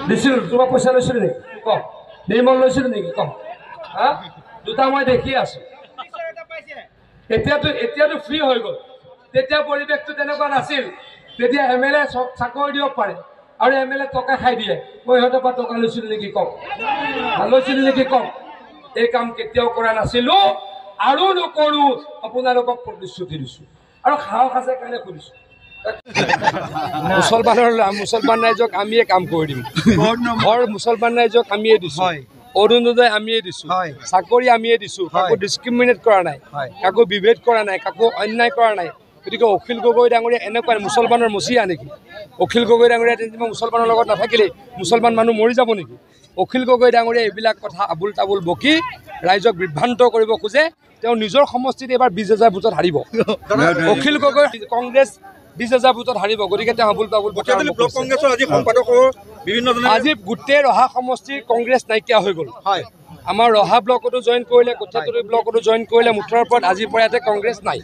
দিছিল তোমাক পইচা লৈছিলো নেকি ক নিৰ্মল লৈছিলো নেকি ক হা দুটা মই দেখি আছো এতিয়াতো ফ্ৰী হৈ গ'ল তেতিয়া পৰিৱেশটো তেনেকুৱা নাছিল তেতিয়া MLA চাকৰি দিব পাৰে আৰু MLA টকা খাই দিয়ে মই সিহঁতৰ পৰা টকা লৈছিলো নেকি কওক লৈছিলো নেকি কওক এই কাম কেতিয়াও কৰা নাছিলো আৰু নকৰো আপোনালোকক প্ৰতিশ্ৰুতি দিছো আৰু সাহস আছে কাৰণে কৰিছো মুছলমান ৰাইজক আমিয়ে কাম কৰি দিম ঘৰ মুছলমান ৰাইজক আমিয়ে দিছো অৰুণোদয় আমিয়ে দিছো চাকৰি আমিয়ে দিছো কাকো ডিছক্ৰিমিনেট কৰা নাই কাকো বিভেদ কৰা নাই কাকো অন্যায় কৰা নাই গতিকে অখিল গগৈ ডাঙৰীয়া এনেকুৱা মুছলমানৰ মচিয়া নেকি অখিল গগৈ ডাঙৰীয়া তেন্তে মুছলমানৰ লগত নাথাকিলে মুছলমান মানুহ মৰি যাব নেকি অখিল গগৈ ডাঙৰীয়া এইবিলাক কথা আবুল তাবুল বকি ৰাইজক বিভ্ৰান্ত কৰিব খোজে তেওঁ নিজৰ সমষ্টিত এবাৰ 20,000 ভোটত হাৰিব অখিল গগৈ কংগ্ৰেছ 20,000 ভোটত হাৰিব গতিকে তেওঁ আবুল তাবুল আজি গোটেই ৰহা সমষ্টিৰ কংগ্ৰেছ নাইকিয়া হৈ গ'ল আমাৰ ৰহা ব্লকতো জইন কৰিলে কঠিয়াতলী ব্লকতো জইন কৰিলে মুঠৰ ওপৰত আজিৰ পৰা ইয়াতে কংগ্ৰেছ নাই